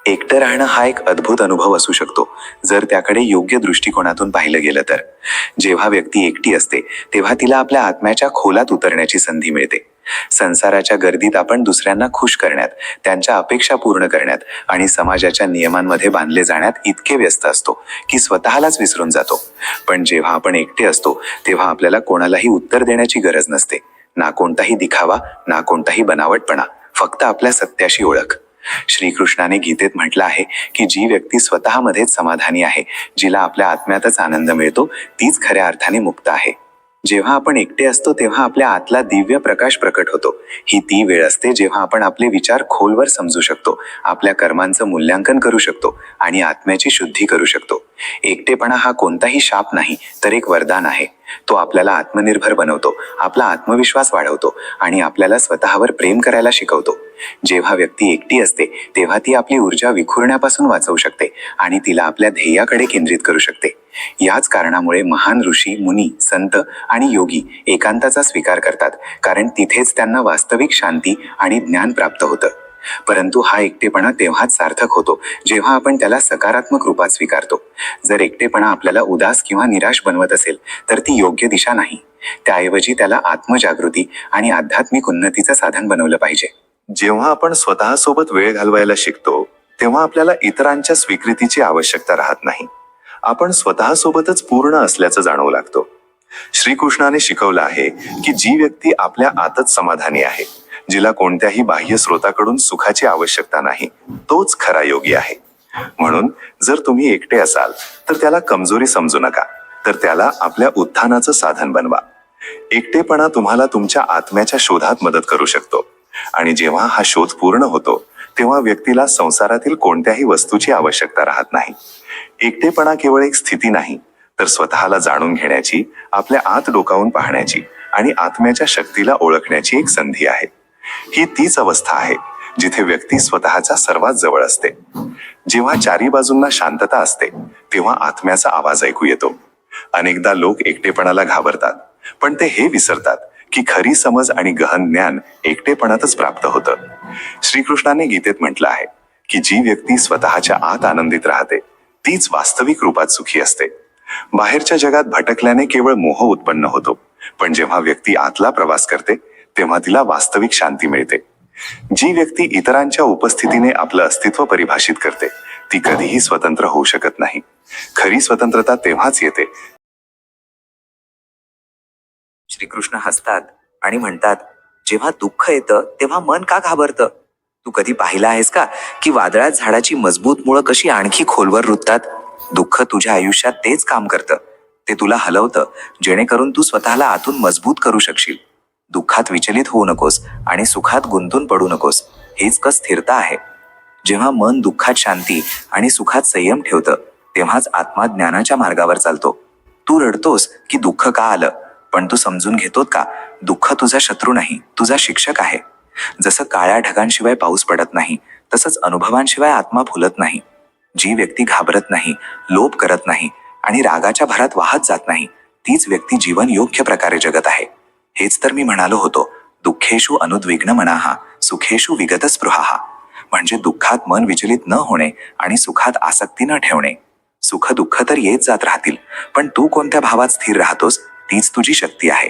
एकटं राहणं हा एक अद्भुत अनुभव असू शकतो, जर त्याकडे योग्य दृष्टिकोनातून पाहिलं गेलं तर. जेव्हा व्यक्ती एकटी असते तेव्हा तिला आपल्या आत्म्याच्या खोलात उतरण्याची संधी मिळते. संसाराच्या गर्दीत आपण दुसऱ्यांना खुश करण्यात, त्यांच्या अपेक्षा पूर्ण करण्यात आणि समाजाच्या नियमांमध्ये बांधले जाण्यात इतके व्यस्त असतो की स्वतःलाच विसरून जातो. पण जेव्हा आपण एकटे असतो तेव्हा आपल्याला कोणालाही उत्तर देण्याची गरज नसते. ना कोणताही दिखावा, ना कोणताही बनावटपणा, फक्त आपल्या सत्याशी ओळख. श्रीकृष्णाने गीतेत म्हटलं आहे की जी व्यक्ती स्वतःमध्येच समाधानी आहे, जिला आपल्या आत्म्यातच आनंद मिळतो, तीच खऱ्या अर्थाने मुक्त आहे. जेव्हा आपण एकटे असतो तेव्हा आपल्या आतला दिव्य प्रकाश प्रकट होतो. ही ती वेळ असते जेव्हा आपण आपले विचार खोलवर समजू शकतो, आपल्या कर्मांचं मूल्यांकन करू शकतो आणि आत्म्याची शुद्धी करू शकतो. एकटेपणा हा कोणताही शाप नाही, तर एक वरदान आहे. तो आपल्याला आत्मनिर्भर बनवतो, आपला आत्मविश्वास वाढवतो आणि आपल्याला स्वतःवर प्रेम करायला शिकवतो. जेव्हा व्यक्ती एकटी असते तेव्हा ती आपली ऊर्जा विखुरण्यापासून वाचवू शकते आणि तिला आपल्या ध्येयाकडे केंद्रित करू शकते. याच कारणामुळे महान ऋषी, मुनी, संत आणि योगी एकांताचा स्वीकार करतात, कारण तिथेच त्यांना वास्तविक शांती आणि ज्ञान प्राप्त होतं. परंतु हा एकटेपणा तेव्हाच सार्थक होतो जेव्हा आपण त्याला सकारात्मक रूपात स्वीकारतो. जर एकटेपणा आपल्याला उदास किंवा निराश बनवत असेल तर ती योग्य दिशा नाही. त्याऐवजी त्याला आत्मजागृती आणि आध्यात्मिक उन्नतीचं साधन बनवलं पाहिजे. जेव्हा आपण स्वतःसोबत वेळ घालवायला शिकतो तेव्हा आपल्याला इतरांच्या स्वीकृतीची आवश्यकता राहत नाही. आपण स्वतःसोबतच पूर्ण असल्याचं जाणवू लागतो. श्रीकृष्णाने शिकवलं आहे की जी व्यक्ती आपल्या आतच समाधानी आहे, जिला कोणत्याही बाह्य स्रोताकडून सुखाची आवश्यकता नाही, तोच खरा योगी आहे. म्हणून जर तुम्ही एकटे असाल तर त्याला कमजोरी समजू नका, तर त्याला आपल्या उत्थानाचं साधन बनवा. एकटेपणा तुम्हाला तुमच्या आत्म्याच्या शोधात मदत करू शकतो आणि जेव्हा हा शोध पूर्ण होतो तेव्हा व्यक्तीला संसारातील कोणत्याही वस्तूची आवश्यकता राहत नाही. एकटेपणा केवळ एक स्थिती नाही, तर स्वतःला जाणून घेण्याची, आपल्या आत डोकावून पाहण्याची आणि आत्म्याच्या शक्तीला ओळखण्याची एक संधी आहे. ही तीच अवस्था आहे जिथे व्यक्ती स्वतःच्या सर्वात जवळ असते. जेव्हा चारी बाजूंना शांतता असते तेव्हा आत्म्याचा आवाज ऐकू येतो. अनेकदा लोक एकटेपणाला घाबरतात, पण ते हे विसरतात की खरी समज आणि गहन ज्ञान एकटेपणातच प्राप्त होतं. श्रीकृष्णाने गीतेत म्हटलं आहे की जी व्यक्ती स्वतःच्या आत आनंदित राहते तीच वास्तविक रूपात सुखी असते. बाहेरच्या जगात भटकल्याने केवळ मोह उत्पन्न होतो, पण जेव्हा व्यक्ती आतला प्रवास करते तेव्हा तिला वास्तविक शांती मिळते. जी व्यक्ती इतरांच्या उपस्थितीने आपलं अस्तित्व परिभाषित करते ती कधीही स्वतंत्र होऊ शकत नाही. खरी स्वतंत्रता तेव्हाच येते. श्रीकृष्ण हसतात आणि म्हणतात, जेव्हा दुःख येतं तेव्हा मन का घाबरतं? तू कधी पाहिलं आहेस का की वादळात झाडाची मजबूत मुळं कशी आणखी खोलवर रुततात? दुःख तुझ्या आयुष्यात तेच काम करतं. ते तुला हलवतं, जेणेकरून तू स्वतःला आतून मजबूत करू शकशील. दुःखात विचलित होऊ नकोस आणि सुखात गुंतून पडू नकोस. हेच स्थिरता आहे. जेव्हा मन दुःखात शांती आणि सुखात संयम ठेवतं तेव्हाच आत्मा ज्ञानाच्या मार्गावर चालतो. तू रडतोस की दुःख का आलं, पण तू समजून घेतोत का, दुःख तुझा शत्रू नाही, तुझा शिक्षक आहे. जसं काळ्या ढगांशिवाय पाऊस पडत नाही, तसंच अनुभवांशिवाय आत्मा फुलत नाही. जी व्यक्ती घाबरत नाही, लोभ करत नाही आणि रागाच्या भरात वाहत जात नाही, तीच व्यक्ती जीवन योग्य प्रकारे जगत आहे. हेच तर मी म्हणालो होतो, दुःखेषु अनुद्विग्न मनाः सुखेषु विगत स्पृहाः. म्हणजे दुःखात मन विचलित न होणे आणि सुखात आसक्ती न ठेवणे. सुख दुःख तर येत जात राहतील, पण तू कोणत्या भावात स्थिर राहतोस तीच तुझी शक्ती आहे.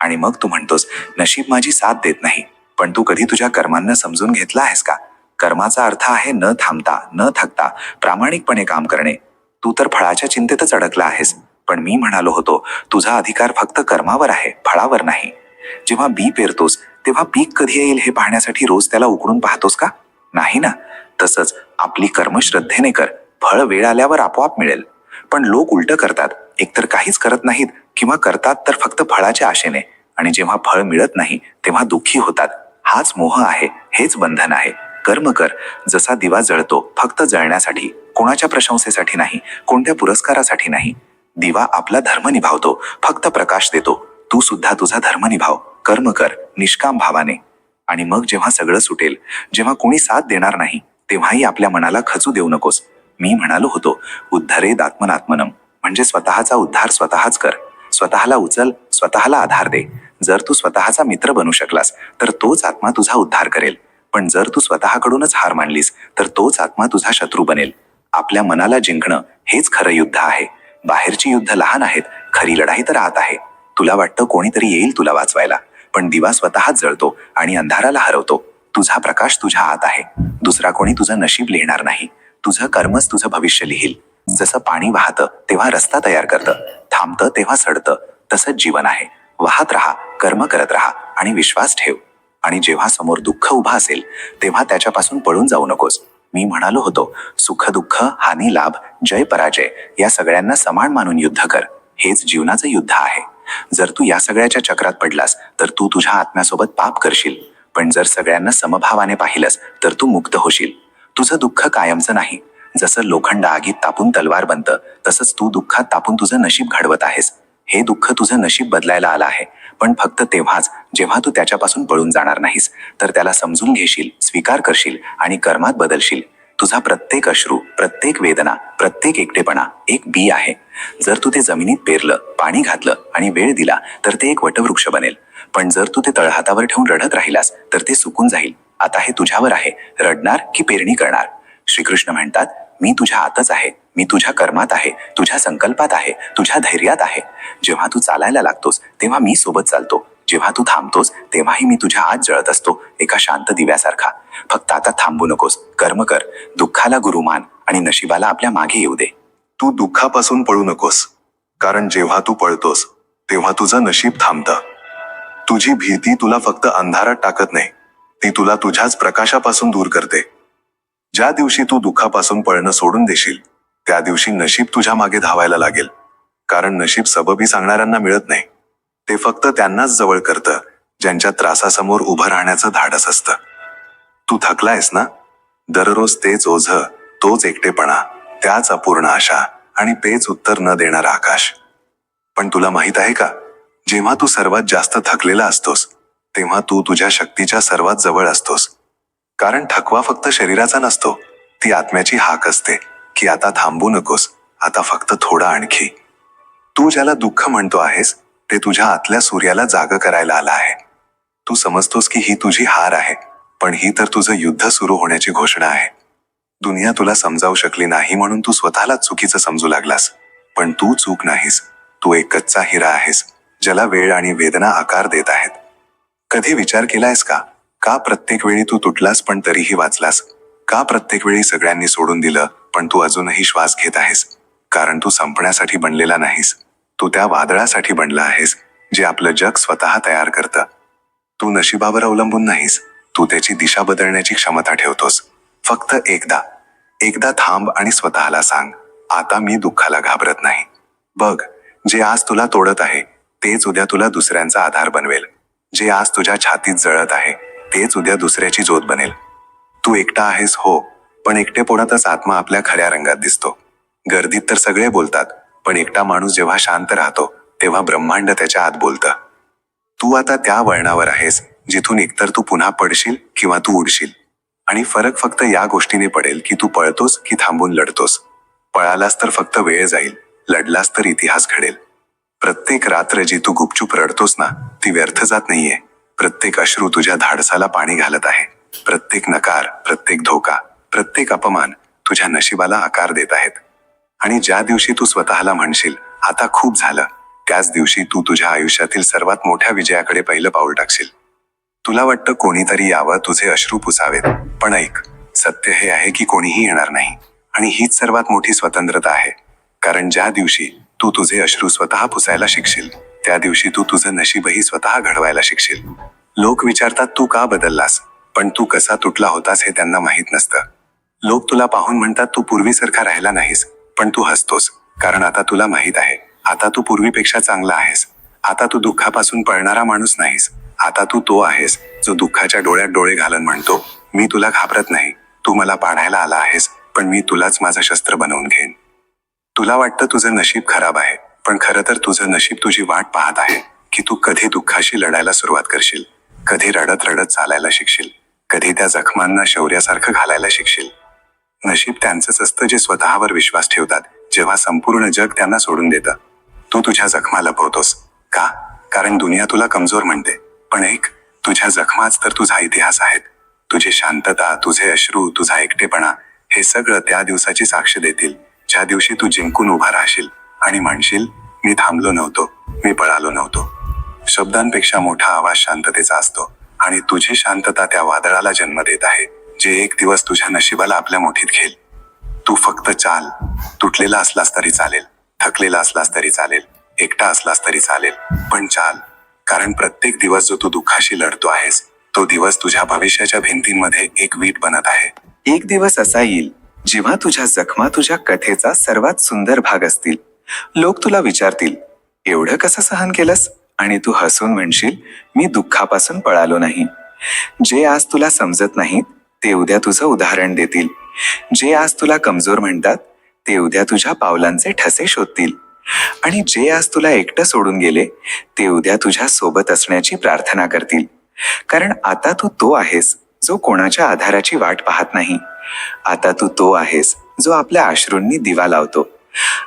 आणि मग तू म्हणतोस, नशीब माझी साथ देत नाही. पण तू कधी तुझ्या कर्मांना समजून घेतला आहेस का? कर्माचा अर्थ आहे न थांबता, न थकता प्रामाणिकपणे काम करणे. तू तर फळाच्या चिंतेतच अडकला आहेस. पण मी म्हणालो होतो, तुझा अधिकार फक्त कर्मावर आहे, फळावर नाही. जेव्हा बी पेरतोस तेव्हा पीक कधी येईल हे पाहण्यासाठी रोज त्याला उकडून पाहतोस का? नाही ना. तसंच आपली कर्म श्रद्धेने कर, फळ वेळ आल्यावर आपोआप मिळेल. पण लोक उलट करतात, एकतर काहीच करत नाहीत किंवा करतात तर फक्त फळाच्या आशेने, आणि जेव्हा फळ मिळत नाही तेव्हा दुःखी होतात. हाच मोह आहे, हेच बंधन आहे. कर्म कर, जसा दिवा जळतो फक्त जळण्यासाठी, कोणाच्या प्रशंसेसाठी नाही, कोणत्या पुरस्कारासाठी नाही. दिवा आपला धर्म निभावतो, फक्त प्रकाश देतो. तू सुद्धा तुझा धर्म निभाव, कर्म कर निष्काम भावाने. आणि मग जेव्हा सगळं सुटेल, जेव्हा कोणी साथ देणार नाही, तेव्हाही आपल्या मनाला खचू देऊ नकोस. मी म्हणालो होतो, उद्धरेद आत्मनात्मनम, म्हणजे स्वतःचा उद्धार स्वतःच कर. स्वतःला उचल, स्वतःला आधार दे. जर तू स्वतःचा मित्र बनू शकलास तर तोच आत्मा तुझा उद्धार करेल. पण जर तू स्वतःकडूनच हार मानलीस तर तोच आत्मा तुझा शत्रू बनेल. आपल्या मनाला जिंकणं हेच खरं युद्ध आहे. बाहेरची युद्ध लहान आहेत, खरी लढाई तर आत आहे. तुला वाटतं कोणीतरी येईल तुला वाचवायला, पण दिवा स्वतःच जळतो आणि अंधाराला हरवतो. तुझा प्रकाश तुझ्या आत आहे. दुसरा कोणी तुझं नशीब लिहिणार नाही. तुझं कर्मच तुझं भविष्य लिहील. जसं पाणी वाहतं तेव्हा रस्ता तयार करतं, थांबतं तेव्हा सडतं, तसंच जीवन आहे. वाहत राहा, कर्म करत राहा आणि विश्वास ठेव. आणि जेव्हा समोर दुःख उभा असेल तेव्हा त्याच्यापासून पळून जाऊ नकोस. मी म्हणालो होतो, सुख दुःख, हानी लाभ, जय पराजय या सगळ्यांना समान मानून युद्ध कर. हेच जीवनाचं युद्ध आहे. जर तू या सगळ्याच्या चक्रात पडलास तर तू तुझ्या आत्म्यासोबत पाप करशील, पण जर सगळ्यांना समभावाने पाहिलंस तर तू मुक्त होशील. तुझं दुःख कायमचं नाही. जसं लोखंड आगीत तापून तलवार बनतं, तसंच तू दुःखात तापून तुझं नशीब घडवत आहेस. हे दुःख तुझं नशीब बदलायला आलं आहे, पण फक्त तेव्हाच जेव्हा तू त्याच्यापासून पळून जाणार नाहीस, तर त्याला समजून घेशील, स्वीकार करशील आणि कर्मात बदलशील. तुझा प्रत्येक अश्रू, प्रत्येक वेदना, प्रत्येक एकटेपणा एक बी आहे. जर तू ते जमिनीत पेरलं, पाणी घातलं आणि वेळ दिला तर ते एक वटवृक्ष बनेल. पण जर तू ते तळहातावर ठेवून रडत राहिलास तर ते सुकून जाईल. आता हे तुझ्यावर आहे, रडणार की पेरणी करणार. श्रीकृष्ण म्हणतात, मी तुझ्या आतच आहे, मी तुझ्या कर्मात आहे, तुझ्या संकल्पात आहे, तुझ्या धैर्यात आहे. जेव्हा तू चालायला लागतोस तेव्हा मी सोबत चालतो. जेव्हा तू थांबतोस तेव्हाही मी तुझ्या आत जळत असतो, एका शांत दिव्यासारखा. फक्त आता थांबू नकोस, कर्म कर, दुःखाला गुरु मान आणि नशिबाला आपल्या मागे येऊ दे. तू दुःखापासून पळू नकोस, कारण जेव्हा तू पळतोस तेव्हा तुझं नशीब थांबतं. तुझी भीती तुला फक्त अंधारात टाकत नाही, ती तुला तुझ्याच प्रकाशापासून दूर करते. ज्या दिवशी तू दुःखापासून पळणं सोडून देशील त्या दिवशी नशीब तुझ्या मागे धावायला लागेल. कारण नशीब सबबी सांगणाऱ्यांना मिळत नाही, ते फक्त त्यांनाच जवळ करतं ज्यांच्या त्रासासमोर उभं राहण्याचं धाडस असतं. तू थकलायस ना? दररोज तेच ओझं, तोच एकटेपणा, त्याच अपूर्ण आशा आणि तेच उत्तर न देणारं आकाश. पण तुला माहित आहे का, जेव्हा तू सर्वात जास्त थकलेला असतोस तेव्हा तू तुझ्या शक्तीच्या सर्वात जवळ असतोस. कारण थकवा फक्त शरीराचा नसतो, ती आत्म्याची हाक असते की आता थांबू नकोस, आता फक्त थोडं आणखी. तू ज्याला दुःख म्हणतो आहेस ते तुझ्या आतल्या सूर्याला जाग करायला आला आहे. तू समजतोस की ही तुझी हार आहे, पण ही तर तुझं युद्ध सुरू होण्याची घोषणा आहे. दुनिया तुला समजावू शकली नाही म्हणून तू स्वतःलाच चुकीचं समजू लागलास, पण तू चूक नाहीस. तू एक कच्चा हिरा आहेस, ज्याला वेळ आणि वेदना आकार देत आहेत. कधी विचार केलायस का प्रत्येक वेळी तू तुटलास पण तरीही वाचलास? का प्रत्येक वेळी सगळ्यांनी सोडून दिलं पण तू अजूनही श्वास घेत आहेस? कारण तू संपण्यासाठी बनलेला नाहीस, तू त्या वादळासाठी बनला आहेस जे आपलं जग स्वतः तयार करतं. तू नशिबावर अवलंबून नाहीस, तू त्याची दिशा बदलण्याची क्षमता ठेवतोस. फक्त एकदा थांब आणि स्वतःला सांग, आता मी दुःखाला घाबरत नाही. बघ, जे आज तुला तोडत आहे तेच उद्या तुला दुसऱ्यांचा आधार बनवेल. जे आज तुझ्या छातीत जळत आहे तेच उद्या दुसऱ्याची ज्योत बनेल. तू एकटा आहेस हो, पण एकटेपणातच आत्मा आपल्या खऱ्या रंगात दिसतो. गर्दीत तर सगळे बोलतात, पण एकटा माणूस जेव्हा शांत राहतो तेव्हा ब्रह्मांड त्याच्या आत बोलतं. तू आता त्या वळणावर आहेस जिथून एकतर तू पुन्हा पडशील किंवा तू उडशील. आणि फरक फक्त या गोष्टीने पडेल की तू पळतोस की थांबून लढतोस. पळालास तर फक्त वेळ जाईल, लढलास तर इतिहास घडेल. प्रत्येक रात्र जी तू गुपचूप रडतोस ना, ती व्यर्थ जात नाहीये. प्रत्येक अश्रू तुझ्या धाडसाला पाणी घालत आहे. प्रत्येक नकार, प्रत्येक धोका, प्रत्येक अपमान तुझ्या नशिबाला आकार देत आहेत. आणि ज्या दिवशी तू स्वतःला म्हणशील आता खूप झालं, त्याच दिवशी तू तुझ्या आयुष्यातील सर्वात मोठ्या विजयाकडे पहिलं पाऊल टाकशील. तुला वाटतं कोणीतरी यावं तुझे अश्रू पुसावेत, पण ऐक, सत्य हे आहे की कोणीही येणार नाही. आणि हीच सर्वात मोठी स्वतंत्रता आहे. कारण ज्या दिवशी तू तुझे अश्रू स्वतः पुसायला शिकशील त्या दिवशी तू तुझं नशीबही स्वतः घडवायला शिकशील. लोक विचारतात तू का बदललास, पण तू कसा तुटला होतास हे त्यांना माहीत नसतं. लोक तुला पाहून म्हणतात तू पूर्वीसारखा राहिला नाहीस, पण तू हसतोस कारण आता तुला माहीत आहे, आता तू पूर्वीपेक्षा चांगला आहेस. आता तू दुःखापासून पळणारा माणूस नाहीस, आता तू तो आहेस जो दुःखाच्या डोळ्यात डोळे घालून म्हणतो, मी तुला घाबरत नाही, तू मला पाडायला आला आहेस, पण मी तुलाच माझं शस्त्र बनवून घेईन. तुला वाटतं तुझं नशीब खराब आहे, पण खरं तर तुझं नशीब तुझी वाट पाहत आहे की तू कधी दुःखाशी लढायला सुरुवात करशील, कधी रडत रडत चालायला शिकशील, कधी त्या जखमांना शौर्यासारखं घालायला शिकशील. नशीब त्यांचंच असतं जे स्वतःवर विश्वास ठेवतात जेव्हा संपूर्ण जग त्यांना सोडून देतं. तू तुझ्या जखमा लपवतोस का? कारण दुनिया तुला कमजोर म्हणते, पण एक, तुझ्या जखमाच तर तुझा इतिहास आहेत. तुझी शांतता, तुझे अश्रू, तुझा एकटेपणा हे सगळं त्या दिवसाची साक्ष देतील ज्या दिवशी तू जिंकून उभा राहशील आणि म्हणशील, मी थांबलो नव्हतो, मी पळालो नव्हतो. शब्दांपेक्षा मोठा आवाज शांततेचा असतो आणि तुझी शांतता त्या वादळाला जन्म देत आहे जे एक दिवस तुझ्या नशिबाला आपल्या मुठीत घेईल. तू फक्त चाल. तुटलेला असलास तरी चालेल, थकलेला असलास तरी चालेल, एकटा असलास तरी चालेल, पण चाल. कारण प्रत्येक दिवस जो तू दुःखाशी लढतो आहेस तो दिवस तुझ्या भविष्याच्या भिंतींमध्ये एक वीट बनत आहे. एक दिवस असा येईल जेव्हा तुझ्या जखमा तुझ्या कथेचा सर्वात सुंदर भाग असतील. लोक तुला विचारतील, एवढं कसं सहन केलंस? आणि तू हसून म्हणशील, मी दुःखापासून पळालो नाही. जे आज तुला समजत नाहीत ते उद्या तुझं उदाहरण देतील. जे आज तुला कमजोर म्हणतात ते उद्या तुझ्या पावलांचे ठसे शोधतील. आणि जे आज तुला एकटं सोडून गेले ते उद्या तुझ्या सोबत असण्याची प्रार्थना करतील. कारण आता तू तो आहेस जो कोणाच्या आधाराची वाट पाहत नाही. आता तू तो आहेस जो आपल्या अश्रूंनी दिवा लावतो.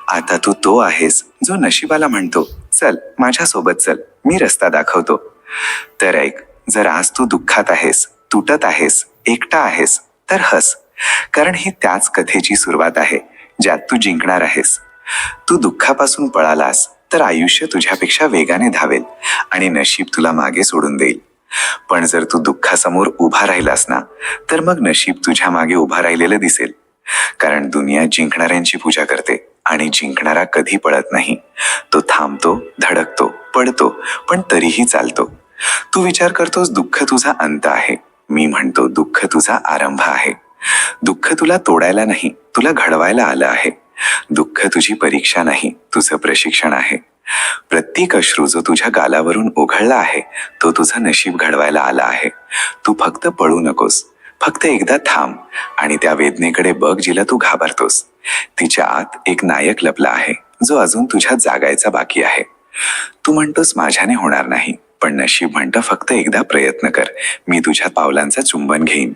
आता तू तो आहेस जो नशिबाला म्हणतो, चल माझ्यासोबत चल, मी रस्ता दाखवतो. तर ऐक, जर आज तू दुःखात आहेस, तुटत आहेस, एकटा आहेस, तर हस. कारण ही त्याच कथेची सुरुवात आहे ज्यात तू जिंकणार आहेस. तू दुःखापासून पळालास तर आयुष्य तुझ्यापेक्षा वेगाने धावेल आणि नशीब तुला मागे सोडून देईल. पण जर तू दुःखासमोर उभा राहिलास ना, तर मग नशीब तुझ्या मागे उभा राहिलेलं दिसेल. कारण दुनिया जिंकणाऱ्यांची पूजा करते आणि जिंकणारा कधी पळत नाही. तो थांबतो, धडकतो, पडतो, पण तरीही चालतो. तू विचार करतोस दुःख तुझा अंत आहे. मी म्हणतो दुःख तुझा आरंभ आहे. दुःख तुला तोडायला नाही, तुला घडवायला आलं आहे. दुःख तुझी परीक्षा नाही, तुझं प्रशिक्षण आहे. प्रत्येक अश्रू जो तुझ्या गालावरून ओघळला आहे तो तुझं नशीब घडवायला आला आहे. तू फक्त पळू नकोस, फक्त एकदा थांब आणि त्या वेदनेकडे बघ जिला तू घाबरतोस. तिच्या आत एक नायक लपला आहे जो अजून तुझ्यात जागायचा बाकी आहे. तू म्हणतोस माझ्याने होणार नाही, पण नशीब म्हणतं फक्त एकदा प्रयत्न कर, मी तुझ्या पावलांचा चुंबन घेईन.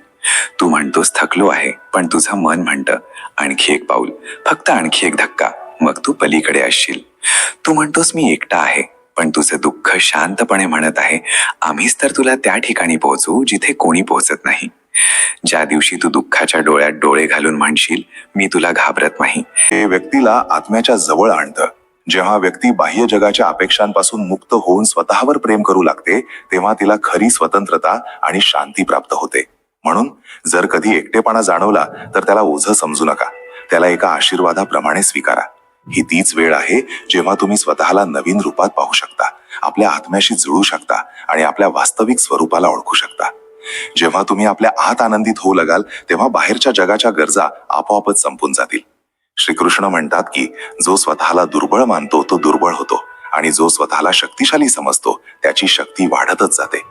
तू म्हणतोस थकलो आहे, पण तुझं मन म्हणतं आणखी एक पाऊल, फक्त आणखी एक धक्का, मग तू पलीकडे असशील. तू म्हणतोस मी एकटा आहे, पण तुझं दुःख शांतपणे म्हणत आहे, आम्हीच तर तुला त्या ठिकाणी पोहोचवू जिथे कोणी पोहोचत नाही. ज्या दिवशी तू दुःखाच्या डोळ्यात डोळे घालून म्हणशील, मी तुला घाबरत नाही, हे व्यक्तीला आत्म्याच्या जवळ आणतं. जेव्हा व्यक्ती बाह्य जगाच्या अपेक्षांपासून मुक्त होऊन स्वतःवर प्रेम करू लागते तेव्हा तिला खरी स्वतंत्रता आणि शांती प्राप्त होते. म्हणून जर कधी एकटेपणा जाणवला तर त्याला ओझं समजू नका, त्याला एका आशीर्वादाप्रमाणे स्वीकारा. ही तीच वेळ आहे जेव्हा तुम्ही स्वतःला नवीन रूपात पाहू शकता, आपल्या आत्म्याशी जुळू शकता आणि आपल्या वास्तविक स्वरूपाला ओळखू शकता. जेव्हा तुम्ही आपल्या आत आनंदित होऊ लगाल तेव्हा बाहेरच्या जगाच्या गरजा आपोआपच संपून जातील. श्रीकृष्ण म्हणतात की जो स्वतःला दुर्बळ मानतो तो दुर्बळ होतो आणि जो स्वतःला शक्तिशाली समजतो त्याची शक्ती वाढतच जाते.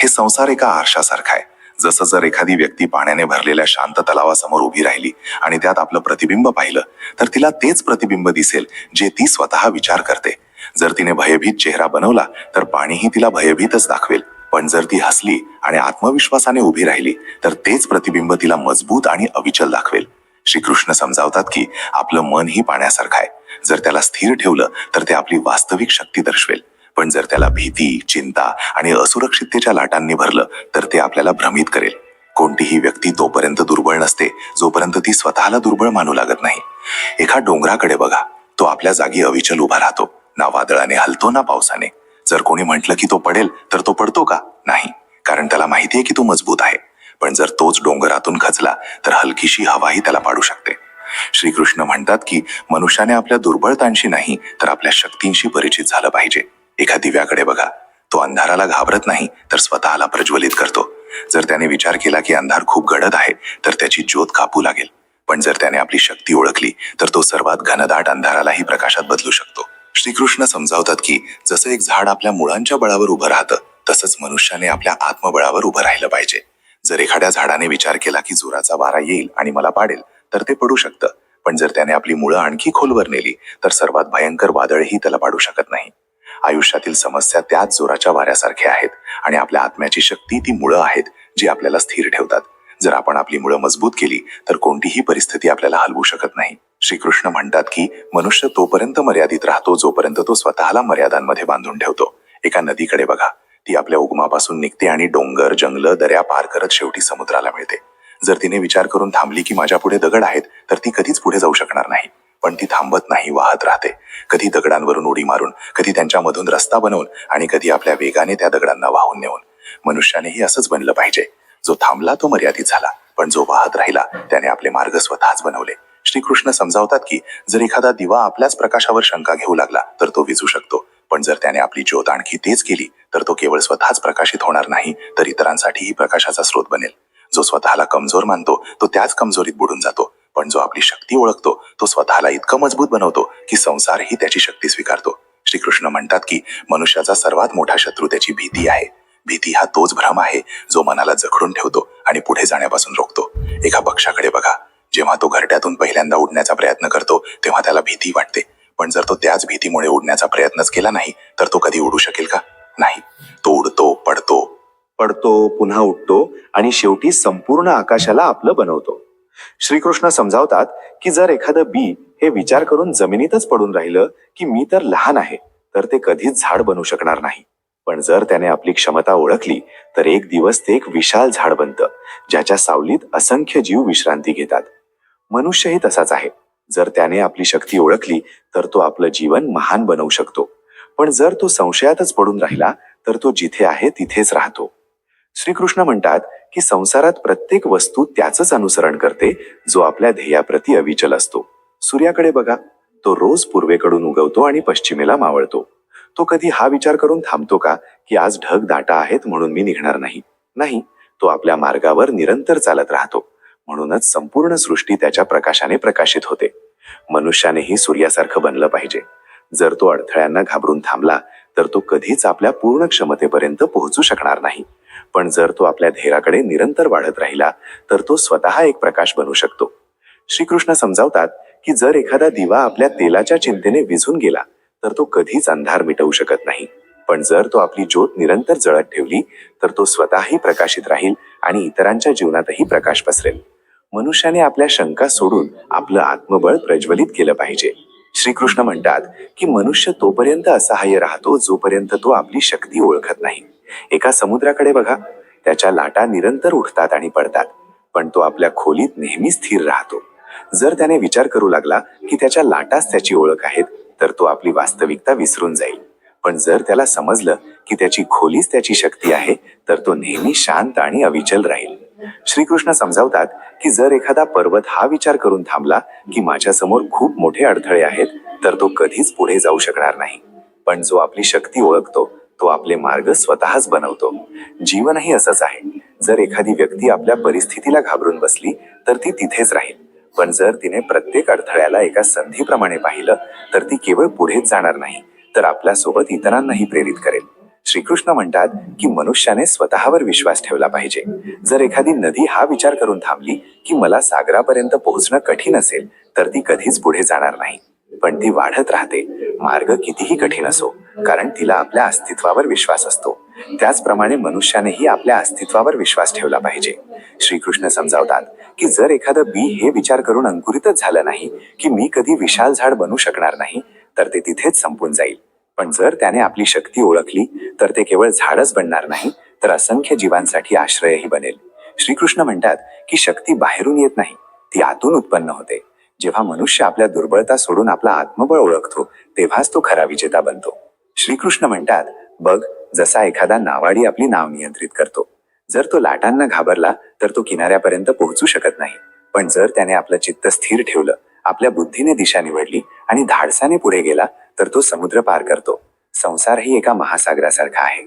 हे संसार एका आरशासारखा आहे. जसं जर एखादी व्यक्ती पाण्याने भरलेल्या शांत तलावासमोर उभी राहिली आणि त्यात आपलं प्रतिबिंब पाहिलं तर तिला तेच प्रतिबिंब दिसेल जे ती स्वतः विचार करते. जर तिने भयभीत चेहरा बनवला तर पाणीही तिला भयभीतच दाखवेल, पण जर ती हसली आणि आत्मविश्वासाने उभी राहिली तर तेच प्रतिबिंब तिला मजबूत आणि अविचल दाखवेल. श्रीकृष्ण समजावतात की आपलं मन ही पाण्यासारखं आहे. जर त्याला स्थिर ठेवलं तर ते आपली वास्तविक शक्ती दर्शवेल, पण जर त्याला भीती, चिंता आणि असुरक्षिततेच्या लाटांनी भरलं तर ते आपल्याला भ्रमित करेल. कोणतीही व्यक्ती तोपर्यंत दुर्बळ नसते जोपर्यंत ती स्वतःला दुर्बळ मानू लागत नाही. एका डोंगराकडे बघा, तो आपल्या जागी अविचल उभा राहतो, ना वादळाने हलतो ना पावसाने. जर कोणी म्हटलं की तो पडेल तर तो पडतो का? नाही, कारण त्याला माहिती आहे की तो मजबूत आहे. पण जर तोच डोंगरातून खचला तर हलकीशी हवाही त्याला पाडू शकते. श्रीकृष्ण म्हणतात की मनुष्याने आपल्या दुर्बळतांशी नाही तर आपल्या शक्तींशी परिचित झालं पाहिजे. एका दिव्याकडे बघा, तो अंधाराला घाबरत नाही तर स्वतःला प्रज्वलित करतो. जर त्याने विचार केला की अंधार खूप गडद आहे तर त्याची ज्योत कापू लागेल, पण जर त्याने आपली शक्ती ओळखली तर तो सर्वात घनदाट अंधारालाही प्रकाशात बदलू शकतो. श्रीकृष्ण समजावतात की जसं एक झाड आपल्या मुळांच्या बळावर उभं राहतं तसंच मनुष्याने आपल्या आत्मबळावर उभं राहिलं पाहिजे. जर एखाद्या झाडाने विचार केला की जोराचा वारा येईल आणि मला पाडेल तर ते पडू शकतं, पण जर त्याने आपली मुळं आणखी खोलवर नेली तर सर्वात भयंकर वादळही त्याला पाडू शकत नाही. आयुष्यातील समस्या त्याच जोराच्या वाऱ्यासारख्या आहेत आणि आपल्या आत्म्याची शक्ती ती मुळं आहेत जी आपल्याला स्थिर ठेवतात. जर आपण आपली मुळं मजबूत केली तर कोणतीही परिस्थिती आपल्याला हलवू शकत नाही. श्रीकृष्ण म्हणतात की मनुष्य तोपर्यंत मर्यादित राहतो जोपर्यंत तो स्वतःला मर्यादांमध्ये बांधून ठेवतो. एका नदीकडे बघा, ती आपल्या उगमापासून निघते आणि डोंगर जंगल दऱ्या पार करत शेवटी समुद्राला मिळते. जर तिने विचार करून थांबली की माझ्या पुढे दगड आहेत, तर ती कधीच पुढे जाऊ शकणार नाही. पण ती थांबत नाही, वाहत राहते. कधी दगडांवरून उडी मारून, कधी त्यांच्यामधून रस्ता बनवून आणि कधी आपल्या वेगाने त्या दगडांना वाहून नेऊन. मनुष्यानेही असंच बनलं पाहिजे. जो थांबला तो मर्यादित झाला, पण जो वाहत राहिला त्याने आपले मार्ग स्वतःच बनवले. श्रीकृष्ण समजावतात की जर एखादा दिवा आपल्याच प्रकाशावर शंका घेऊ लागला तर तो विझू शकतो, पण जर त्याने आपली ज्योत आणखी तेज केली तर तो केवळ स्वतःच प्रकाशित होणार नाही, तर इतरांसाठीही प्रकाशाचा स्रोत बनेल. जो स्वतःला कमजोर मानतो तो त्याच कमजोरीत बुडून जातो, पण जो आपली शक्ती ओळखतो तो स्वतःला इतकं मजबूत बनवतो की संसारही त्याची शक्ती स्वीकारतो. श्रीकृष्ण म्हणतात की मनुष्याचा सर्वात मोठा शत्रू त्याची भीती आहे. भीती हा तोच भ्रम आहे जो मनाला जखडून ठेवतो आणि पुढे जाण्यापासून रोखतो. एका पक्षाकडे बघा. जेव्हा तो घरट्यातून पहिल्यांदा उडण्याचा प्रयत्न करतो तेव्हा त्याला भीती वाटते, पण जर तो त्याच भीतीमुळे उडण्याचा प्रयत्नच केला नाही तर तो कधी उडू शकेल का? नाही. तो उडतो, पडतो, पुन्हा उडतो आणि शेवटी संपूर्ण आकाशाला आपलं बनवतो. श्रीकृष्ण समजावतात की जर एखादं बी हे विचार करून जमिनीतच पडून राहिलं की मी तर लहान आहे, तर ते कधीच झाड बनू शकणार नाही. पण जर त्याने आपली क्षमता ओळखली तर एक दिवस ते एक विशाल झाड बनतं, ज्याच्या सावलीत असंख्य जीव विश्रांती घेतात. मनुष्यही तसाच आहे. जर त्याने आपली शक्ती ओळखली तर तो आपलं जीवन महान बनवू शकतो. पण जर तो संशयातच पडून राहिला तर तो जिथे आहे तिथेच राहतो. श्रीकृष्ण म्हणतात की संसारात प्रत्येक वस्तू त्याचंच अनुसरण करते जो आपल्या ध्येयाप्रती अविचल असतो. सूर्याकडे बघा. तो रोज पूर्वेकडून उगवतो आणि पश्चिमेला मावळतो. तो कधी हा विचार करून थांबतो का की आज ढग दाटा आहेत म्हणून मी निघणार नाही? नाही. तो आपल्या मार्गावर निरंतर चालत राहतो. म्हणूनच संपूर्ण सृष्टी त्याच्या प्रकाशाने प्रकाशित होते. मनुष्यानेही सूर्यासारखं बनलं पाहिजे. जर तो अडथळ्यांना घाबरून थांबला तर तो कधीच आपल्या पूर्ण क्षमतेपर्यंत पोहोचू शकणार नाही. पण जर तो आपल्या ध्येयाकडे निरंतर वाढत राहिला तर तो स्वतः एक प्रकाश बनू शकतो. श्रीकृष्ण समजावतात की जर एखादा दिवा आपल्या तेलाच्या चिंतेने विझून गेला तर तो कधीच अंधार मिटवू शकत नाही. पण जर तो आपली ज्योत निरंतर जळत ठेवली तर तो स्वतःही प्रकाशित राहील आणि इतरांच्या जीवनातही प्रकाश पसरेल. मनुष्याने आपल्या शंका सोडून आपलं आत्मबळ प्रज्वलित केलं पाहिजे. श्रीकृष्ण म्हणतात की मनुष्य तोपर्यंत असहाय्य राहतो जोपर्यंत तो आपली शक्ती ओळखत नाही. एका समुद्राकडे बघा. त्याच्या लाटा निरंतर उठतात आणि पडतात, पण तो आपल्या खोलीत नेहमी स्थिर राहतो. जर त्याने विचार करू लागला की त्याच्या लाटाच त्याची ओळख आहेत तर तो आपली वास्तविकता विसरून जाईल. पण जर त्याला समजलं की त्याची खोलीच त्याची शक्ती आहे तर तो नेहमी शांत आणि अविचल राहील. श्रीकृष्ण समजावतात की जर एखादा पर्वत हा विचार करून थांबला की माझ्यासमोर खूप मोठे अडथळे आहेत तर तो कधीच पुढे जाऊ शकणार नाही. पण जो आपली शक्ती ओळखतो तो आपले मार्ग स्वतःच बनवतो. जीवनही असंच आहे. जर एखादी व्यक्ती आपल्या परिस्थितीला घाबरून बसली तर ती तिथेच राहील. पण जर तिने प्रत्येक अडथळ्याला एका संधीप्रमाणे पाहिलं तर ती केवळ पुढेच जाणार नाही तर आपल्यासोबत इतरांनाही प्रेरित करेल. श्रीकृष्ण म्हणतात की मनुष्याने स्वतःवर विश्वास ठेवला पाहिजे. जर एखादी नदी हा विचार करून थांबली की मला सागरापर्यंत पोहोचणं कठीण असेल तर ती कधीच पुढे जाणार नाही. पण ती वाढत राहते, मार्ग कितीही कठीण असो, कारण तिला आपल्या अस्तित्वावर विश्वास असतो. त्याचप्रमाणे मनुष्यानेही आपल्या अस्तित्वावर विश्वास ठेवला पाहिजे. श्रीकृष्ण समजावतात की जर एखादं बी हे विचार करून अंकुरितच झालं नाही की मी कधी विशाल झाड बनू शकणार नाही तर ते तिथेच संपून जाईल. पण जर त्याने आपली शक्ती ओळखली तर ते केवळ झाडच बनणार नाही तर असंख्य जीवांसाठी आश्रयही बनेल. श्रीकृष्ण म्हणतात की शक्ती बाहेरून येत नाही, ती आतून उत्पन्न होते. जेव्हा मनुष्य आपल्या दुर्बलता सोडून आपला आत्मबळ ओळखतो तेव्हाच तो खरा विजेता बनतो. श्रीकृष्ण म्हणतात, बघ, जसा एखादा नावाडी आपली नाव नियंत्रित करतो. जर तो लाटांना घाबरला तर तो किनाऱ्यापर्यंत पोहोचू शकत नाही. पण जर त्याने आपलं चित्त स्थिर ठेवलं, आपल्या बुद्धीने दिशा निवडली आणि धाडसाने पुढे गेला तर तो समुद्र पार करतो. संसारही एका महासागरासारखा आहे,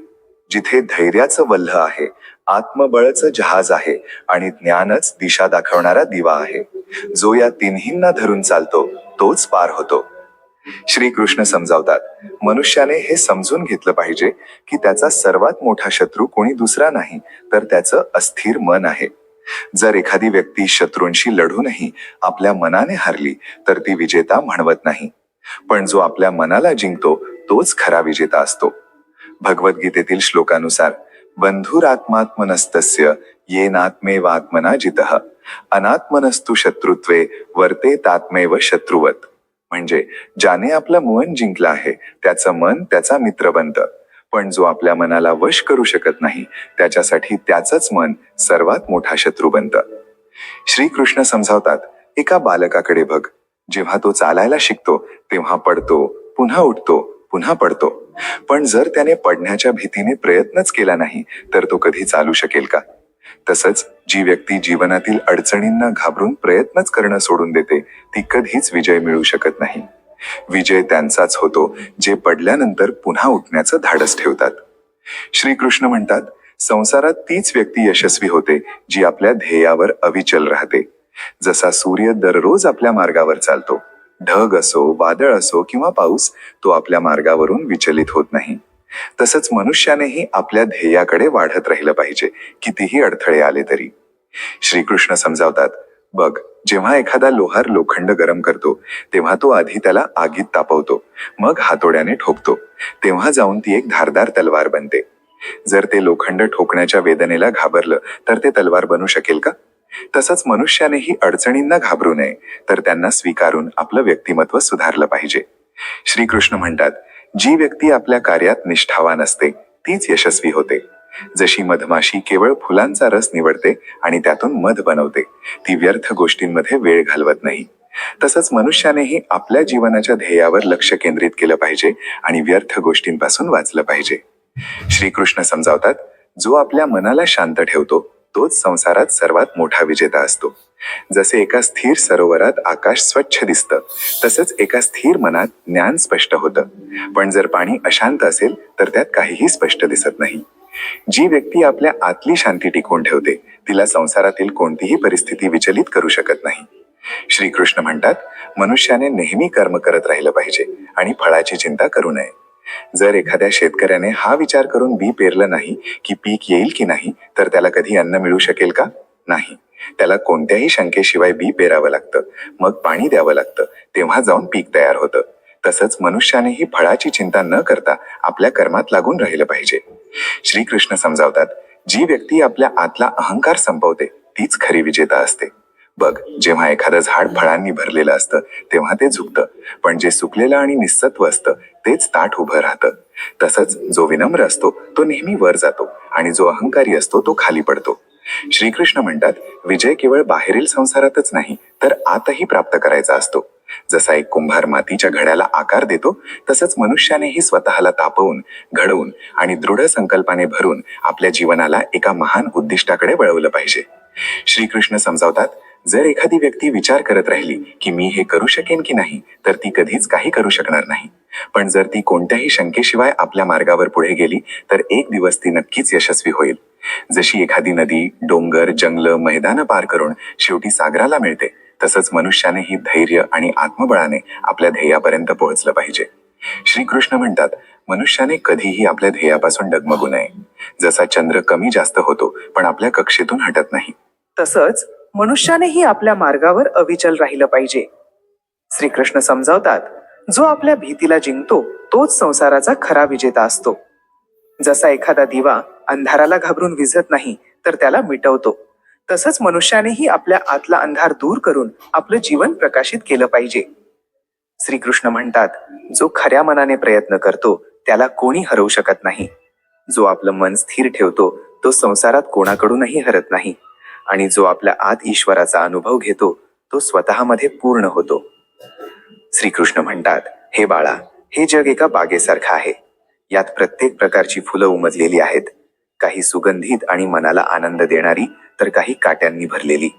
जिथे धैर्याचं वल्ह आहे, आत्मबळचं जहाज आहे आणि ज्ञानच दिशा दाखवणारा दिवा आहे. जो या तिन्हींना धरून चालतो तोच पार होतो. श्रीकृष्ण समजावतात, मनुष्याने हे समजून घेतलं पाहिजे की त्याचा सर्वात मोठा शत्रू कोणी दुसरा नाही तर त्याचं अस्थिर मन आहे. जर एखादी व्यक्ती शत्रूंशी लढूनही आपल्या मनाने हारली तर ती विजेता म्हणवत नाही. पण जो आपल्या मनाला जिंकतो तोच खरा विजेता असतो. भगवद्गीतेतील श्लोकानुसार बंधुरात्मात्मनस्तस्य येनात्मेवात्मना जितः अनात्मनस्तु शत्रुत्वे वर्तेतात्मेव शत्रुवत. म्हणजे ज्याने आपलं मन जिंकलं आहे त्याचं मन त्याचा मित्र बनतं, पण जो आपल्या मनाला वश करू शकत नाही त्याच्यासाठी त्याचंच मन सर्वात मोठा शत्रू बनतं. श्रीकृष्ण समजावतात, एका बालकाकडे बघ. जेव्हा तो चालायला शिकतो तेव्हा पडतो, पुन्हा उठतो, पुन्हा पडतो. पण जर त्याने पडण्याच्या भीतीने प्रयत्नच केला नाही तर तो कधी चालू शकेल का? तसंच जी व्यक्ती जीवनातील अडचणींना घाबरून प्रयत्नच करणं सोडून देते ती कधीच विजय मिळवू शकत नाही. विजय त्यांचाच होतो जे पडल्यानंतर पुन्हा उठण्याचं धाडस ठेवतात. श्रीकृष्ण म्हणतात, संसारात तीच व्यक्ती यशस्वी होते जी आपल्या ध्येयावर अविचल राहते. जसा सूर्य दररोज आपल्या मार्गावर चालतो, ढग असो, वादळ असो किंवा पाऊस, तो आपल्या मार्गावरून विचलित होत नाही. तसंच मनुष्यानेही आपल्या ध्येयाकडे वाढत राहिलं पाहिजे, कितीही अडथळे आले तरी. श्रीकृष्ण समजावतात, बघ, जेव्हा एखादा लोहार लोखंड गरम करतो तेव्हा तो आधी त्याला आगीत तापवतो, मग हातोड्याने ठोकतो, तेव्हा जाऊन ती एक धारदार तलवार बनते. जर ते लोखंड ठोकण्याच्या वेदनेला घाबरलं तर ते तलवार बनू शकेल का? तसंच मनुष्यानेही अडचणींना घाबरू नये, तर त्यांना स्वीकारून आपलं व्यक्तिमत्व सुधारलं पाहिजे. श्रीकृष्ण म्हणतात, जी व्यक्ती आपल्या कार्यात निष्ठावान असते तीच यशस्वी होते. जशी मधमाशी केवळ फुलांचा रस निवडते आणि त्यातून मध बनवते, ती व्यर्थ गोष्टींमध्ये वेळ घालवत नाही. तसंच मनुष्यानेही आपल्या जीवनाच्या ध्येयावर लक्ष केंद्रित केलं पाहिजे आणि व्यर्थ गोष्टींपासून वाचलं पाहिजे. श्रीकृष्ण समजावतात, जो आपल्या मनाला शांत ठेवतो तोच संसारात सर्वात मोठा विजेता असतो. जसे एका स्थिर सरोवरात आकाश स्वच्छ दिसतं, तसंच एका स्थिर मनात ज्ञान स्पष्ट होतं. पण जर पाणी अशांत असेल तर त्यात काहीही स्पष्ट दिसत नाही. जी व्यक्ती आपल्या आतली शांती टिकवून ठेवते तिला संसारातील कोणतीही परिस्थिती विचलित करू शकत नाही. श्रीकृष्ण म्हणतात, मनुष्याने नेहमी कर्म करत राहिलं पाहिजे आणि फळाची चिंता करू नये. जर एखाद्या शेतकऱ्याने हा विचार करून बी पेरलं नाही की पीक येईल की नाही, तर त्याला कधी अन्न मिळू शकेल का? नाही. त्याला कोणत्याही शंकेशिवाय बी पेरावं लागतं, मग पाणी द्यावं लागतं, तेव्हा जाऊन पीक तयार होतं. तसंच मनुष्यानेही फळाची चिंता न करता आपल्या कर्मात लागून राहिलं पाहिजे. श्रीकृष्ण समजावतात, जी व्यक्ती आपल्या आतला अहंकार संपवते तीच खरी विजेता असते. बघ, जेव्हा एखादं झाड फळांनी भरलेलं असतं तेव्हा ते झुकतं, पण जे सुकलेलं आणि निस्सत्व असतं तेच ताठ उभं राहतं. तसंच जो विनम्र असतो तो नेहमी वर जातो आणि जो अहंकारी असतो तो खाली पडतो. श्रीकृष्ण म्हणतात, विजय केवळ बाहेरील संसारातच नाही तर आतही प्राप्त करायचा असतो. जसा एक कुंभार मातीच्या घड्याला आकार देतो, तसंच मनुष्यानेही स्वतःला तापवून, घडवून आणि दृढ संकल्पाने भरून आपल्या जीवनाला एका महान उद्दिष्टाकडे वळवलं पाहिजे. श्रीकृष्ण समजावतात, जर एखादी व्यक्ती विचार करत राहिली की मी हे करू शकेन की नाही, तर ती कधीच काही करू शकणार नाही. पण जर ती कोणत्याही शंकेशिवाय आपल्या मार्गावर पुढे गेली तर एक दिवस ती नक्कीच यशस्वी होईल. जशी एखादी नदी, डोंगर, जंगल, मैदानं पार करून शेवटी सागराला मिळते, तसंच मनुष्यानेही धैर्य आणि आत्मबळाने आपल्या ध्येयापर्यंत पोहोचलं पाहिजे. श्रीकृष्ण म्हणतात, मनुष्याने कधीही आपल्या ध्येयापासून डगमगू नये. जसा चंद्र कमी जास्त होतो पण आपल्या कक्षेतून हटत नाही, तसंच मनुष्यानेही आपल्या मार्गावर अविचल राहिलं पाहिजे. श्रीकृष्ण समजावतात, जो आपल्या भीतीला जिंकतो तोच संसाराचा खरा विजेता असतो. जसा एखादा दिवा अंधाराला घाबरून विझत नाही तर त्याला मिटवतो, तसंच मनुष्यानेही आपल्या आतला अंधार दूर करून आपलं जीवन प्रकाशित केलं पाहिजे. श्रीकृष्ण म्हणतात, जो खऱ्या मनाने प्रयत्न करतो त्याला कोणी हरवू शकत नाही. जो आपलं मन स्थिर ठेवतो तो संसारात कोणाकडूनही हरत नाही आणि जो आपल्या आत ईश्वराचा अनुभव घेतो तो स्वतःमध्ये पूर्ण होतो. श्रीकृष्ण म्हणतात, हे बाळा, हे जग एका बागेसारखं आहे. यात प्रत्येक प्रकारची फुलं उमजलेली आहेत, काही सुगंधित आणि मनाला आनंद देणारी, तर काही काट्यांनी भरलेली.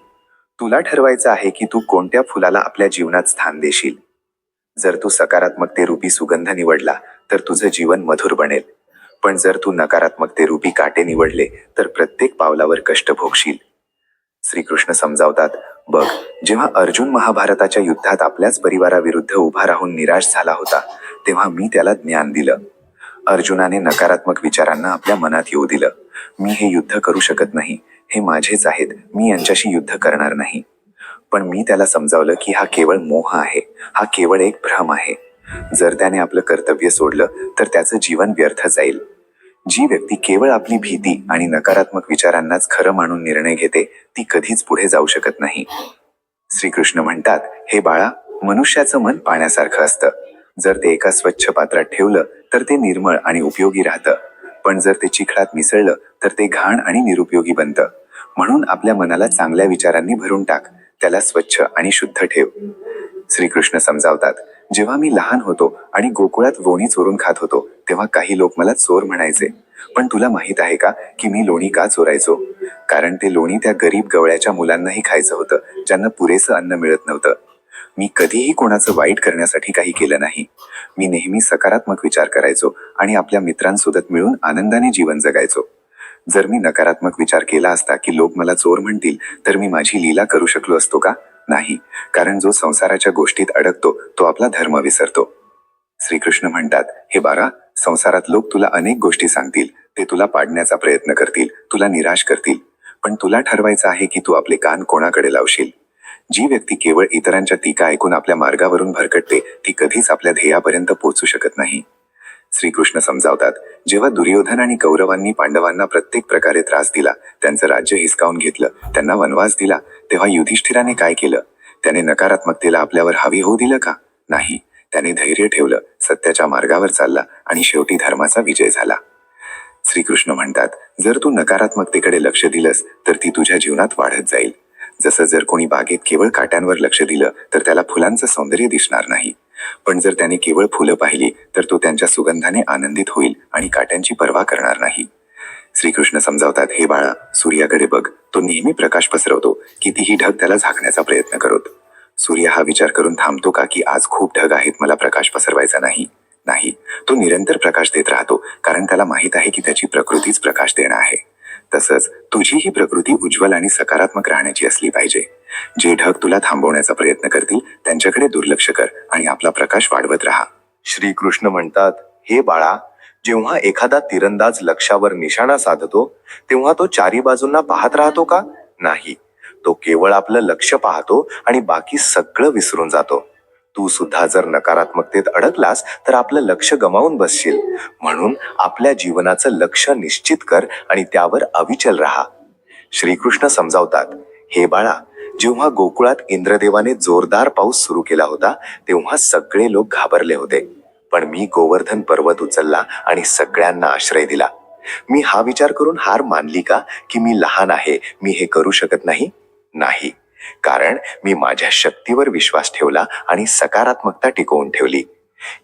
तुला ठरवायचं आहे की तू कोणत्या फुलाला आपल्या जीवनात स्थान देशील. जर तू सकारात्मकतेरूपी सुगंध निवडला तर तुझं जीवन मधुर बनेल, पण जर तू नकारात्मकतेरूपी काटे निवडले तर प्रत्येक पावलावर कष्ट भोगशील. श्रीकृष्ण समजावतात, बघ, जेव्हा अर्जुन महाभारताच्या युद्धात आपल्याच परिवाराविरुद्ध उभा राहून निराश झाला होता तेव्हा मी त्याला ज्ञान दिलं. अर्जुनाने नकारात्मक विचारांना आपल्या मनात येऊ दिलं. मी हे युद्ध करू शकत नाही, हे माझेच आहेत, मी यांच्याशी युद्ध करणार नाही. पण मी त्याला समजावलं की हा केवळ मोह आहे, हा केवळ एक भ्रम आहे. जर त्याने आपलं कर्तव्य सोडलं तर त्याचं जीवन व्यर्थ जाईल. जी व्यक्ती केवळ आपली भीती आणि नकारात्मक विचारांनाच खरं मानून निर्णय घेते ती कधीच पुढे जाऊ शकत नाही. श्रीकृष्ण म्हणतात, हे बाळा, मनुष्याचं मन पाण्यासारखं असतं. जर ते एका स्वच्छ पात्रात ठेवलं तर ते निर्मळ आणि उपयोगी राहतं, पण जर ते चिखलात मिसळलं तर ते घाण आणि निरुपयोगी बनतं. म्हणून आपल्या मनाला चांगल्या विचारांनी भरून टाक, त्याला स्वच्छ आणि शुद्ध ठेव. श्रीकृष्ण समजावतात, जेव्हा मी लहान होतो आणि गोकुळात लोणी चोरून खात होतो तेव्हा काही लोक मला चोर म्हणायचे. पण तुला माहित आहे का की मी लोणी का चोरायचो? कारण ते लोणी त्या गरीब गवळ्याच्या मुलांनाही खायचं होतं, ज्यांना पुरेसं अन्न मिळत नव्हतं. मी कधीही कोणाचं वाईट करण्यासाठी काही केलं नाही. मी नेहमी सकारात्मक विचार करायचो आणि आपल्या मित्रांसोबत मिळून आनंदाने जीवन जगायचो. जर मी नकारात्मक विचार केला असता की लोक मला चोर म्हणतील तर मी माझी लीला करू शकलो असतो का? नाही, कारण जो संसाराच्या गोष्टीत अडकतो तो आपला धर्म विसरतो. श्रीकृष्ण म्हणतात, हे बाळा, संसारात लोक तुला अनेक गोष्टी सांगतील, ते तुला पाडण्याचा प्रयत्न करतील, तुला निराश करतील, पण तुला ठरवायचं आहे की तू आपले कान कोणाकडे लावशील. जी व्यक्ती केवळ इतरांच्या टीका ऐकून आपल्या मार्गावरून भरकटते ती कधीच आपल्या ध्येयापर्यंत पोहोचू शकत नाही. श्रीकृष्ण समजावतात, जेव्हा दुर्योधन आणि कौरवांनी पांडवांना प्रत्येक प्रकारे त्रास दिला, त्यांचं राज्य हिसकावून घेतलं, त्यांना वनवास दिला, तेव्हा युधिष्ठिराने काय केलं? त्याने नकारात्मकतेला आपल्यावर हावी होऊ दिलं का? नाही, त्याने धैर्य ठेवलं, सत्याच्या मार्गावर चालला आणि शेवटी धर्माचा विजय झाला. श्रीकृष्ण म्हणतात, जर तू नकारात्मकतेकडे लक्ष दिलंस तर ती तुझ्या जीवनात वाढत जाईल. जसं जर कोणी बागेत केवळ काट्यांवर लक्ष दिलं तर त्याला फुलांचं सौंदर्य दिसणार नाही, पण जर त्याने केवळ फुलं पाहिली तर तो त्यांच्या सुगंधाने आनंदित होईल आणि काट्यांची पर्वा करणार नाही. श्रीकृष्ण समजावतात, हे बाळा, सूर्याकडे बघ, तो नेहमी प्रकाश पसरवतो, कितीही ढग त्याला झाकण्याचा प्रयत्न करत. सूर्य हा विचार करून थांबतो का की आज खूप ढग आहेत, मला प्रकाश पसरवायचा नाही? नाही, तो निरंतर प्रकाश देत राहतो, कारण त्याला माहीत आहे की त्याची प्रकृतीच प्रकाश देणं आहे. तसंच तुझी ही प्रकृती उज्ज्वल आणि सकारात्मक राहण्याची असली पाहिजे. जे ढग तुला थांबवण्याचा प्रयत्न करतील त्यांच्याकडे दुर्लक्ष कर आणि आपला प्रकाश वाढवत राहा. श्रीकृष्ण म्हणतात, हे बाळा, जेव्हा एखादा तिरंदाज लक्ष्यावर निशाणा साधतो तेव्हा तो चारी बाजूंना पाहत राहतो का? नाही, तो केवळ आपलं लक्ष पाहतो आणि बाकी सगळं विसरून जातो. तू सुद्धा जर नकारात्मकतेत अडकलास तर आपलं लक्ष गमावून बसशील. म्हणून आपल्या जीवनाचं लक्ष निश्चित कर आणि त्यावर अविचल राहा. श्रीकृष्ण समजावतात, हे बाळा, जेव्हा गोकुळात इंद्रदेवाने जोरदार पाऊस सुरू केला होता तेव्हा सगळे लोक घाबरले होते, पण मी गोवर्धन पर्वत उचलला आणि सगळ्यांना आश्रय दिला. मी हा विचार करून हार मानली का की मी लहान आहे, मी हे करू शकत नाही? नाही, कारण मी माझ्या शक्तीवर विश्वास ठेवला आणि सकारात्मकता टिकवून ठेवली.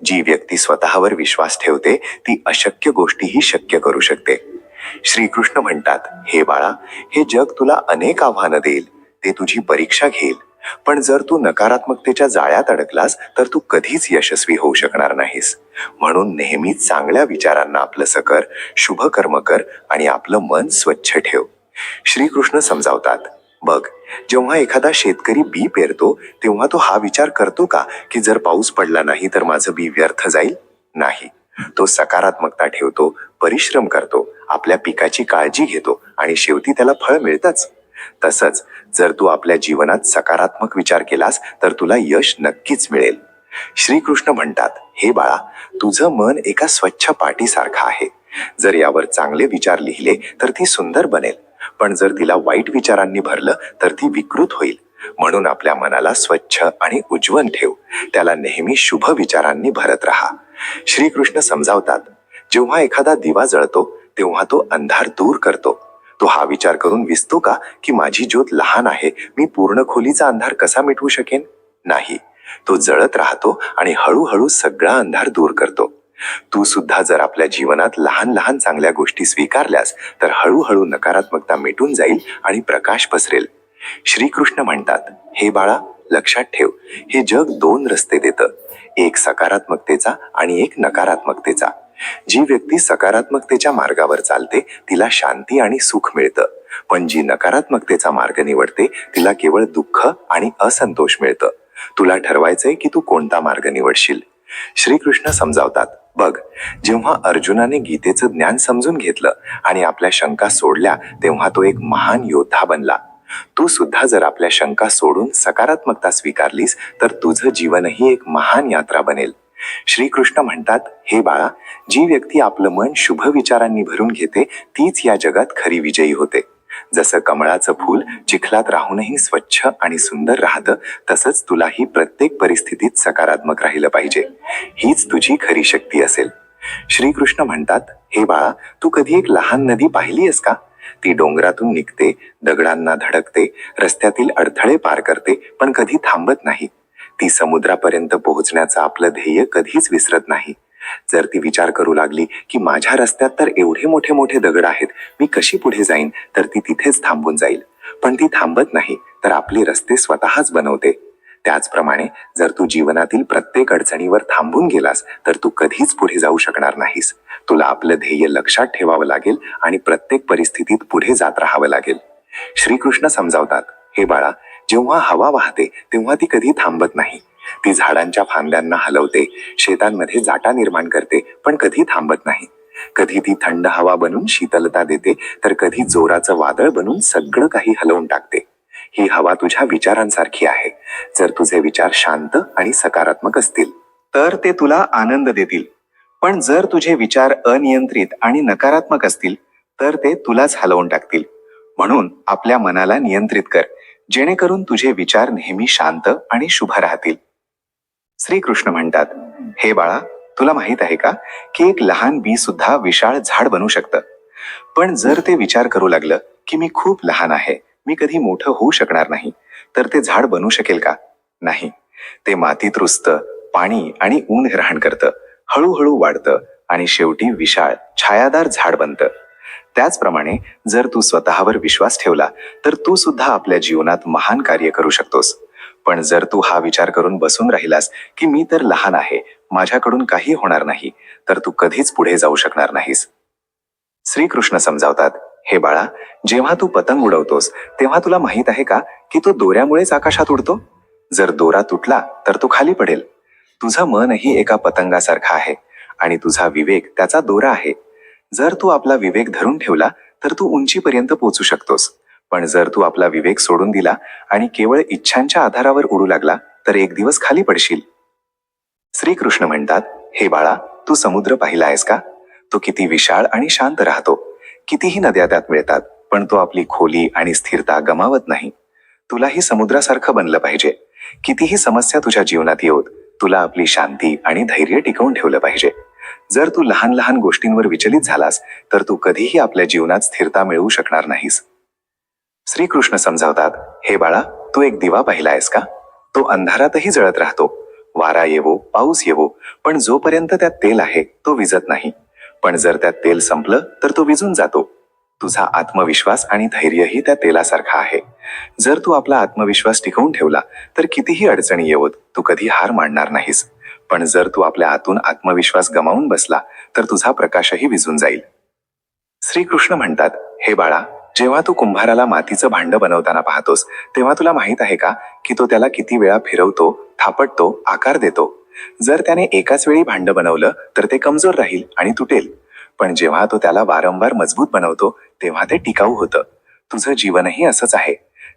जी व्यक्ती स्वतःवर विश्वास ठेवते ती अशक्य गोष्टीही शक्य करू शकते. श्रीकृष्ण म्हणतात, हे बाळा, हे जग तुला अनेक आव्हानं देईल, ते तुझी परीक्षा घेईल, पण जर तू नकारात्मकतेच्या जाळ्यात अडकलास तर तू कधीच यशस्वी होऊ शकणार नाहीस. म्हणून नेहमी चांगल्या विचारांना आपलंसं कर, शुभ कर्म कर आणि आपलं मन स्वच्छ ठेव. श्रीकृष्ण समजावतात, बघ, जेव्हा एखादा शेतकरी बी पेरतो तेव्हा तो हा विचार करतो का की जर पाऊस पडला नाही तर माझं बी व्यर्थ जाईल? नाही, तो सकारात्मकता ठेवतो, परिश्रम करतो, आपल्या पिकाची काळजी घेतो आणि शेवटी त्याला फळ मिळतंच. तसंच जर तू आपल्या जीवनात सकारात्मक विचार केलास तर तुला यश नक्कीच मिळेल. श्रीकृष्ण म्हणतात, हे बाळा, तुझं मन एका स्वच्छ पाटीसारखं आहे. जर यावर चांगले विचार लिहिले तर ती सुंदर बनेल, पण जर तिला वाईट विचारांनी भरलं तर ती विकृत होईल. म्हणून आपल्या मनाला स्वच्छ आणि उज्ज्वल ठेव, त्याला नेहमी शुभ विचारांनी भरत राहा. श्रीकृष्ण समजावतात, जेव्हा एखादा दिवा जळतो तेव्हा तो अंधार दूर करतो. तो हा विचार करून विसतो का की माझी ज्योत लहान आहे, मी पूर्ण खोलीचा अंधार कसा मिटवू शकेन? नाही, तो जळत राहतो आणि हळूहळू सगळा अंधार दूर करतो. तू सुद्धा जर आपल्या जीवनात लहान लहान चांगल्या गोष्टी स्वीकारल्यास तर हळूहळू नकारात्मकता मिटून जाईल आणि प्रकाश पसरेल. श्रीकृष्ण म्हणतात, हे बाळा, लक्षात ठेव, हे जग दोन रस्ते देतं, एक सकारात्मकतेचा आणि एक नकारात्मकतेचा. जी व्यक्ती सकारात्मकतेच्या मार्गावर चालते तिला शांती आणि सुख मिळतं, पण जी नकारात्मकतेचा मार्ग निवडते तिला केवळ दुःख आणि असंतोष मिळतं. तुला ठरवायचंय की तू कोणता मार्ग निवडशील. श्रीकृष्ण समजावतात, बघ, जेव्हा अर्जुनाने गीतेचं ज्ञान समजून घेतलं आणि आपल्या शंका सोडल्या तेव्हा तो एक महान योद्धा बनला. तू सुद्धा जर आपल्या शंका सोडून सकारात्मकता स्वीकारलीस तर तुझं जीवनही एक महान यात्रा बनेल. श्रीकृष्ण म्हणतात, हे बाळा, जी व्यक्ती आपलं मन शुभ विचारांनी भरून घेते तीच या जगात खरी विजयी होते. जसं कमळाचं फूल चिखलात राहूनही स्वच्छ आणि सुंदर राहतं, तसंच तुलाही प्रत्येक परिस्थितीत सकारात्मक राहिलं पाहिजे. हीच तुझी खरी शक्ती असेल. श्रीकृष्ण म्हणतात, हे बाळा, तू कधी एक लहान नदी पाहिली आहेस का? ती डोंगरातून निघते, दगडांना धडकते, रस्त्यातील अडथळे पार करते, पण कधी थांबत नाही. ती समुद्रापर्यंत पोहोचण्याचं आपलं ध्येय कधीच विसरत नाही. जर ती विचार करू लागली की माझ्या रस्त्यात तर एवढे मोठे मोठे दगड आहेत, मी कशी पुढे जाईन, तर ती तिथेच थांबून जाईल. पण ती थांबत नाही, तर आपले रस्ते स्वतःच बनवते. त्याचप्रमाणे जर तू जीवनातील प्रत्येक अडचणीवर थांबून गेलास, तर तू कधीच पुढे जाऊ शकणार नाहीस. तुला आपलं ध्येय लक्षात ठेवावं लागेल आणि प्रत्येक परिस्थितीत पुढे जात राहावं लागेल. श्रीकृष्ण समजावतात, हे बाळा, जेव्हा हवा वाहते तेव्हा ती कधी थांबत नाही. ती झाडांच्या फांद्यांना हलवते, शेतांमध्ये जाटा निर्माण करते, पण कधी थांबत नाही. कधी ती थंड हवा बनून शीतलता देते, तर कधी जोराचं वादळ बनून सगळं काही हलवून टाकते. ही हवा तुझ्या विचारांसारखी आहे. जर तुझे विचार शांत आणि सकारात्मक असतील तर ते तुला आनंद देतील. पण जर तुझे विचार अनियंत्रित आणि नकारात्मक असतील तर ते तुलाच हलवून टाकतील. म्हणून आपल्या मनाला नियंत्रित कर, जेणेकरून तुझे विचार नेहमी शांत आणि शुभ राहतील. श्रीकृष्ण म्हणतात, हे बाळा, तुला माहित आहे का की एक लहान बी सुद्धा विशाळ झाड बनू शकतं. पण जर ते विचार करू लागलं की मी खूप लहान आहे, मी कधी मोठं होऊ शकणार नाही, तर ते झाड बनू शकेल का? नाही. ते मातीत रुजतं, पाणी आणि ऊन ग्रहण करतं, हळूहळू वाढतं आणि शेवटी विशाळ छायादार झाड बनतं. त्याचप्रमाणे जर तू स्वतःवर विश्वास ठेवला तर तू सुद्धा आपल्या जीवनात महान कार्य करू शकतोस. पण जर तू हा विचार करून बसून राहिलास की मी तर लहान आहे, माझ्याकडून काही होणार नाही, तर तू कधीच पुढे जाऊ शकणार नाहीस. श्रीकृष्ण समजावतात, हे बाळा, जेव्हा तू पतंग उडवतोस तेव्हा तुला माहित आहे का की तो दोऱ्यामुळेच आकाशात उडतो? जर दोरा तुटला तर तो खाली पडेल. तुझं मनही एका पतंगासारखं आहे आणि तुझा विवेक त्याचा दोरा आहे. जर तू आपला विवेक धरून ठेवला तर तू उंचीपर्यंत पोहोचू शकतोस. पण जर तू आपला विवेक सोडून दिला आणि केवळ इच्छांच्या आधारावर उडू लागला तर एक दिवस खाली पडशील. श्रीकृष्ण म्हणतात, हे बाळा, तू समुद्र पाहिला आहेस का? तो किती विशाळ आणि शांत राहतो. कितीही नद्या त्यात मिळतात, पण तो आपली खोली आणि स्थिरता गमावत नाही. तुलाही समुद्रासारखं बनलं पाहिजे. कितीही समस्या तुझ्या जीवनात येऊत, तुला आपली शांती आणि धैर्य टिकवून ठेवलं पाहिजे. जर तू लहान लहान गोष्टींवर विचलित झालास तर तू कधीही आपल्या जीवनात स्थिरता मिळवू शकणार नाहीस. श्रीकृष्ण समजावतात, हे बाळा, तू एक दिवा पाहिला आहेस का? तो अंधारातही जळत राहतो. वारा येवो, पाऊस येवो, पण जोपर्यंत त्यात तेल आहे तो विझत नाही. पण जर त्यात तेल संपलं तर तो विझून जातो. तुझा आत्मविश्वास आणि धैर्यही त्या तेलासारखा आहे. जर तू आपला आत्मविश्वास टिकवून ठेवला तर कितीही अडचणी येवोत, तू कधी हार मानणार नाहीस. पण जर तू आपल्या आतून आत्मविश्वास गमावून बसला तर तुझा प्रकाशही विझून जाईल. श्रीकृष्ण म्हणतात, हे बाळा, जेव्हा तू कुंभाराला मातीचं भांडं बनवताना पाहतोस तेव्हा तुला माहित आहे का की तो त्याला किती वेळा फिरवतो, थापटतो, आकार देतो. जर त्याने एकाच वेळी भांडं बनवलं तर ते कमजोर राहील आणि तुटेल. पण जेव्हा तो त्याला वारंवार मजबूत बनवतो तेव्हा ते टिकाऊ होतं. तुझं जीवनही असंच आहे.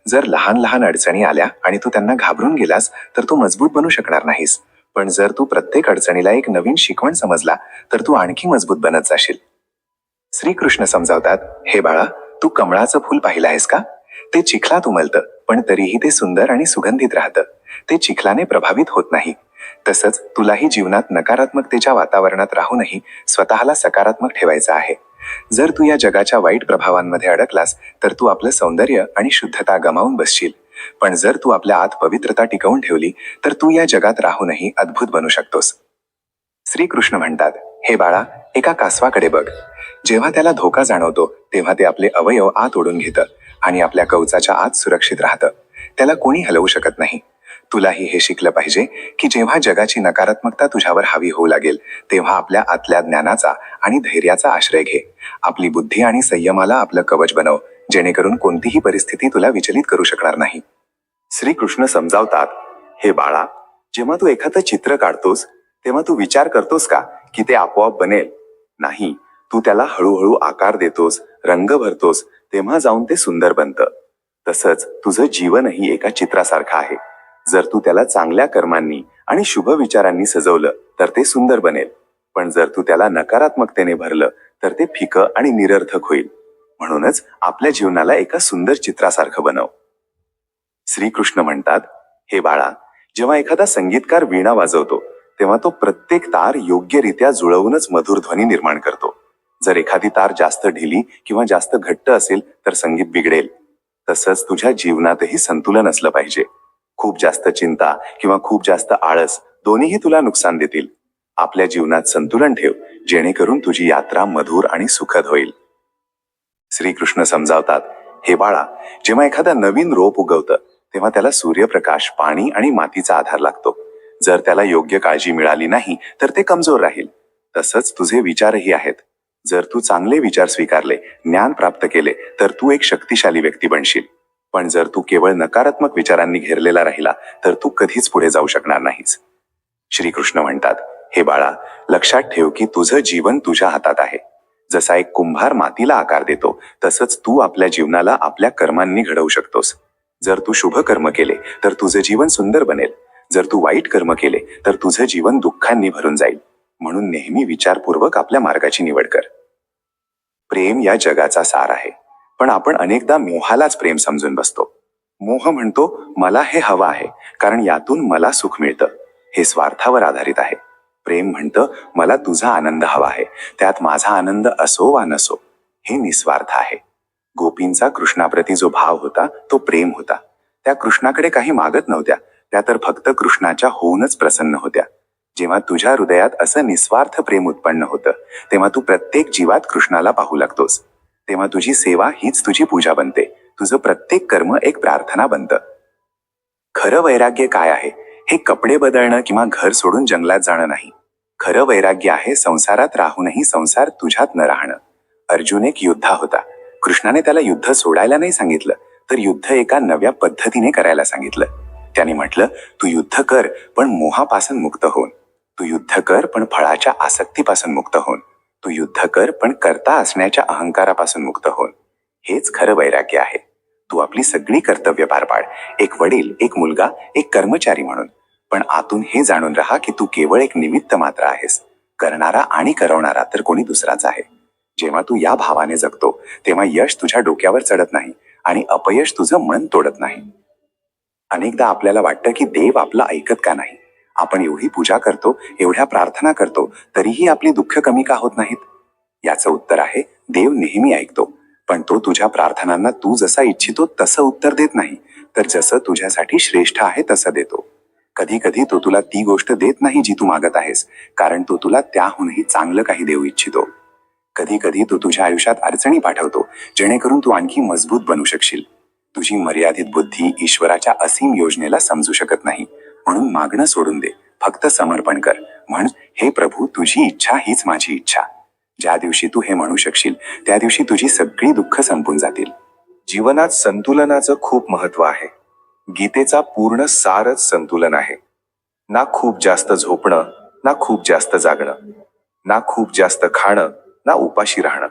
जर लहान लहान अडचणी आल्या आणि तू त्यांना घाबरून गेलास तर तू मजबूत बनू शकणार नाहीस. पण जर तू प्रत्येक अडचणीला एक नवीन शिकवण समजला तर तू आणखी मजबूत बनत जाशील. श्रीकृष्ण समजावतात, हे बाळा, तू कमळाचं फूल पाहिलं आहेस का? ते चिखलात उमलतं, पण तरीही ते सुंदर आणि सुगंधित राहतं. ते चिखलाने प्रभावित होत नाही. तसंच तुलाही जीवनात नकारात्मकतेच्या वातावरणात राहूनही स्वतःला सकारात्मक ठेवायचं आहे. जर तू या जगाच्या वाईट प्रभावांमध्ये अडकलास तर तू आपलं सौंदर्य आणि शुद्धता गमावून बसशील. पण जर तू आपल्या आत पवित्रता टिकवून ठेवली तर तू या जगात राहूनही अद्भुत बनू शकतोस. श्रीकृष्ण म्हणतात, हे बाळा, एका कासवाकडे बघ. जेव्हा त्याला धोका जाणवतो तेव्हा ते आपले अवयव आत ओढून घेतं आणि आपल्या कवचाच्या आत सुरक्षित राहतं. त्याला कोणी हलवू शकत नाही. तुलाही हे शिकलं पाहिजे की जेव्हा जगाची नकारात्मकता तुझ्यावर हावी होऊ लागेल तेव्हा आपल्या आतल्या ज्ञानाचा आणि धैर्याचा आश्रय घे. आपली बुद्धी आणि संयमाला आपलं कवच बनव, जेणेकरून कोणतीही परिस्थिती तुला विचलित करू शकणार नाही. श्रीकृष्ण समजावतात, हे बाळा, जेव्हा तू एखादं चित्र काढतोस तेव्हा तू विचार करतोस का की ते आपोआप बनेल? नाही. तू त्याला हळूहळू आकार देतोस, रंग भरतोस, तेव्हा जाऊन ते सुंदर बनतं. तसंच तुझं जीवनही एका चित्रासारखं आहे. जर तू त्याला चांगल्या कर्मांनी आणि शुभ विचारांनी सजवलं तर ते सुंदर बनेल. पण जर तू त्याला नकारात्मकतेने भरलं तर ते फिकं आणि निरर्थक होईल. म्हणूनच आपल्या जीवनाला एका सुंदर चित्रासारखं बनव. श्रीकृष्ण म्हणतात, हे बाळा, जेव्हा एखादा संगीतकार वीणा वाजवतो तेव्हा तो प्रत्येक तार योग्यरित्या जुळवूनच मधुर ध्वनी निर्माण करतो. जर एखादी तार जास्त ढिली किंवा जास्त घट्ट असेल तर संगीत बिघडेल. तसंच तुझ्या जीवनातही संतुलन असलं पाहिजे. खूप जास्त चिंता किंवा खूप जास्त आळस दोन्हीही तुला नुकसान देतील. आपल्या जीवनात संतुलन ठेव, जेणेकरून तुझी यात्रा मधुर आणि सुखद होईल. श्रीकृष्ण समजावतात, हे बाळा, जेव्हा एखादा नवीन रोप उगवतं तेव्हा त्याला सूर्यप्रकाश, पाणी आणि मातीचा आधार लागतो. जर त्याला योग्य काळजी मिळाली नाही तर ते कमजोर राहील. तसंच तुझे विचारही आहेत. जर तू चांगले विचार स्वीकारले, ज्ञान प्राप्त केले तर तू एक शक्तिशाली व्यक्ती बनशील. पण जर तू केवळ नकारात्मक विचारांनी घेरलेला राहिला तर तू कधीच पुढे जाऊ शकणार नाहीस. श्रीकृष्ण म्हणतात, हे बाळा, लक्षात ठेव की तुझं जीवन तुझ्या हातात आहे. जसा एक कुंभार मातीला आकार देतो तसंच तू आपल्या जीवनाला आपल्या कर्मांनी घडवू शकतोस. जर तू शुभ कर्म केले तर तुझं जीवन सुंदर बनेल. जर तू वाईट कर्म केले तर तुझं जीवन दुःखांनी भरून जाईल. म्हणून नेहमी विचारपूर्वक आपल्या मार्गाची निवड कर. प्रेम या जगाचा सार आहे, पण आपण अनेकदा मोहालाच प्रेम समजून बसतो. मोह म्हणतो, मला हे हवं आहे कारण यातून मला सुख मिळतं. हे स्वार्थावर आधारित आहे. प्रेम म्हणतं, मला तुझा आनंद हवा आहे, त्यात माझा आनंद असो वा नसो. हे निस्वार्थ आहे. गोपींचा कृष्णाप्रती जो भाव होता तो प्रेम होता. त्या कृष्णाकडे काही मागत नव्हत्या, त्या तर फक्त कृष्णाच्या होऊनच प्रसन्न होत्या. जेव्हा तुझ्या हृदयात असं निस्वार्थ प्रेम उत्पन्न होतं तेव्हा तू प्रत्येक जीवात कृष्णाला पाहू लागतोस. तेव्हा तुझी सेवा हीच तुझी पूजा बनते. तुझं प्रत्येक कर्म एक प्रार्थना बनतं. खरं वैराग्य काय आहे? हे कपडे बदलणं किंवा घर सोडून जंगलात जाणं नाही. खरं वैराग्य आहे संसारात राहूनही संसार तुझ्यात न राहणं. अर्जुन एक योद्धा होता. कृष्णाने त्याला युद्ध सोडायला नाही सांगितलं, तर युद्ध एका नव्या पद्धतीने करायला सांगितलं. त्याने म्हटलं, तू युद्ध कर पण मोहापासून मुक्त होऊन. तू युद्ध कर पण फळाच्या आसक्तीपासून मुक्त होऊन. तू युद्ध कर पण कर्ता असण्याच्या अहंकारापासून मुक्त होऊन. हेच खरं वैराग्य आहे. तू आपली सगळी कर्तव्य पार पाड, एक वडील, एक मुलगा, एक कर्मचारी म्हणून. पण आतून हे जाणून राहा की तू केवळ एक निमित्त मात्र आहेस. करणारा आणि करवणारा तर कोणी दुसराच आहे. जेव्हा तू या भावाने जगतो तेव्हा यश तुझ्या डोक्यावर चढत नाही आणि अपयश तुझं मन तोडत नाही. अनेकदा आपल्याला वाटतं की देव आपलं ऐकत का नाही. आपण एवढी पूजा करतो, एवढ्या प्रार्थना करतो, तरीही आपली दुःख कमी का होत नाहीत? याचं उत्तर आहे, देव नेहमी ऐकतो, पण तो तुझ्या प्रार्थनांना तू जसा इच्छितो तसं उत्तर देत नाही, तर जसं तुझ्यासाठी श्रेष्ठ आहे तसं देतो. कधी कधी तो तुला ती गोष्ट देत नाही जी तू मागत आहेस, कारण तो तुला त्याहूनही चांगलं काही देऊ इच्छितो. कधी कधी तो तुझ्या आयुष्यात अडचणी पाठवतो, जेणेकरून तू आणखी मजबूत बनू शकशील. तुझी मर्यादित बुद्धी ईश्वराच्या असीम योजनेला समजू शकत नाही. म्हणून मागणं सोडून दे, फक्त समर्पण कर. म्हण, हे प्रभू, तुझी इच्छा हीच माझी इच्छा. ज्या दिवशी तू हे म्हणू शकशील त्या दिवशी तुझी सगळी दुःख संपून जातील. जीवनात संतुलनाचं खूप महत्व आहे. गीतेचा पूर्ण सारच संतुलन आहे. ना खूप जास्त झोपणं, ना खूप जास्त जागणं, ना खूप जास्त खाणं, ना उपाशी राहणं.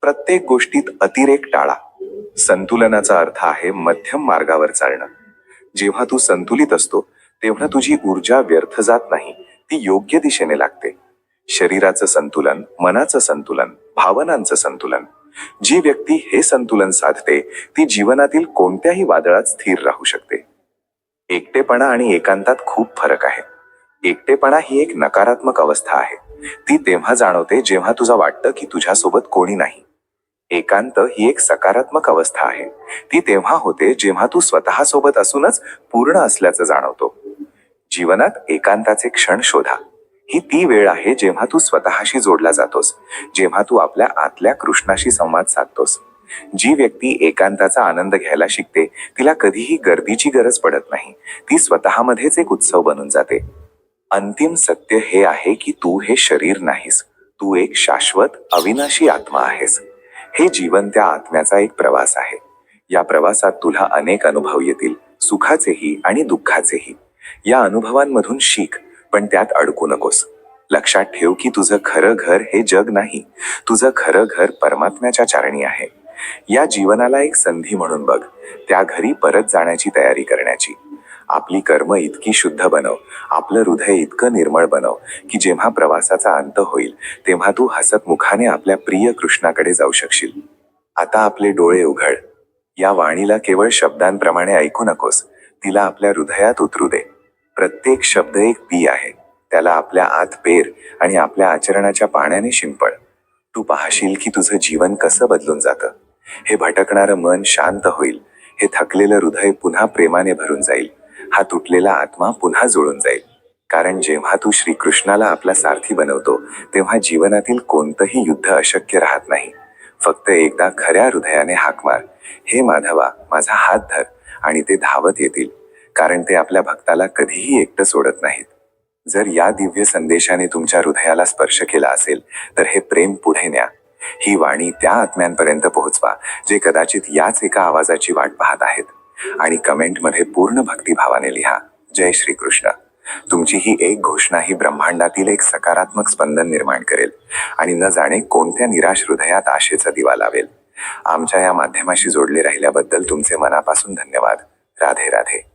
प्रत्येक गोष्टीत अतिरेक टाळा. संतुलनाचा अर्थ आहे मध्यम मार्गावर चालणं. जेव्हा तू संतुलित असतो तेव्हा तुझी ऊर्जा व्यर्थ जात नाही, ती योग्य दिशेने लागते. शरीराचं संतुलन, मनाचं संतुलन, भावनांचं संतुलन. जी व्यक्ती हे संतुलन साधते ती जीवनातील कोणत्याही वादळात स्थिर राहू शकते. एकटेपणा आणि एकांतात खूप फरक आहे. एकटेपणा ही एक नकारात्मक अवस्था आहे. ती तेव्हा जाणवते जेव्हा तुझा वाटतं की तुझ्यासोबत कोणी नाही. एकांत ही एक सकारात्मक अवस्था आहे. ती तेव्हा होते जेव्हा तू स्वतःसोबत असूनच पूर्ण असल्याचं जाणवतो. जीवनात एकांताचे क्षण शोधा. ही ती वेळ आहे जेव्हा तू स्वतःशी जोडला जातोस, जेव्हा तू आपल्या आतल्या कृष्णाशी संवाद साधतोस. जी व्यक्ती एकांताचा आनंद घ्यायला शिकते तिला कधीही गर्दीची गरज पडत नाही. ती स्वतःमध्येच एक उत्सव बनून जाते. अंतिम सत्य हे आहे की तू हे शरीर नाहीस, तू एक शाश्वत अविनाशी आत्मा आहेस. हे जीवन त्या आत्म्याचा एक प्रवास आहे. या प्रवासात तुला अनेक अनुभव येतील, सुखाचेही आणि दुःखाचेही. या अनुभवांमधून शिक, पण त्यात अडकू नकोस. लक्षात ठेव की तुझं खरं घर हे जग नाही, तुझं खरं घर परमात्म्याच्या चरणी आहे. या जीवनाला एक संधी म्हणून बघ, त्या घरी परत जाण्याची तयारी करण्याची. आपली कर्म इतकी शुद्ध बनव, आपलं हृदय इतकं निर्मळ बनव की जेव्हा प्रवासाचा अंत होईल तेव्हा तू हसत मुखाने आपल्या प्रिय कृष्णाकडे जाऊ शकशील. आता आपले डोळे उघड. या वाणीला केवळ शब्दांप्रमाणे ऐकू नकोस, तिला आपल्या हृदयात उतरू दे. प्रत्येक शब्द एक बी आहे. त्याला आपल्या आत पेर आणि आपल्या आचरणाच्या पाण्याने शिंपड. तू पाहशील की तुझं जीवन कसं बदलून जातं. हे भटकणारं मन शांत होईल. हे थकलेलं हृदय पुन्हा प्रेमाने भरून जाईल. हा तुटलेला आत्मा पुन्हा जुळून जाईल. कारण जेव्हा तू श्रीकृष्णाला आपला सारथी बनवतो तेव्हा जीवनातील कोणतंही युद्ध अशक्य राहत नाही. फक्त एकदा खऱ्या हृदयाने हाक मार, हे माधवा माझा हात धर, आणि ते धावत येतील. कारण ते आपल्या भक्ताला कधीही एकटं सोडत नाहीत. जर या दिव्य संदेशाने तुमच्या हृदयाला स्पर्श केला असेल तर हे प्रेम पुढे न्या. ही वाणी त्या आत्म्यांपर्यंत पोहोचवा जे कदाचित याच एका आवाजाची वाट पाहत आहेत. आणि कमेंटमध्ये पूर्ण भक्तिभावाने लिहा, जय श्रीकृष्ण. तुमची ही एक घोषणा ही ब्रह्मांडातील एक सकारात्मक स्पंदन निर्माण करेल आणि न जाणे कोणत्या निराश हृदयात आशेचा दिवा लावेल. आमच्या या माध्यमाशी जोडले राहिल्याबद्दल तुमचे मनापासून धन्यवाद. राधे राधे.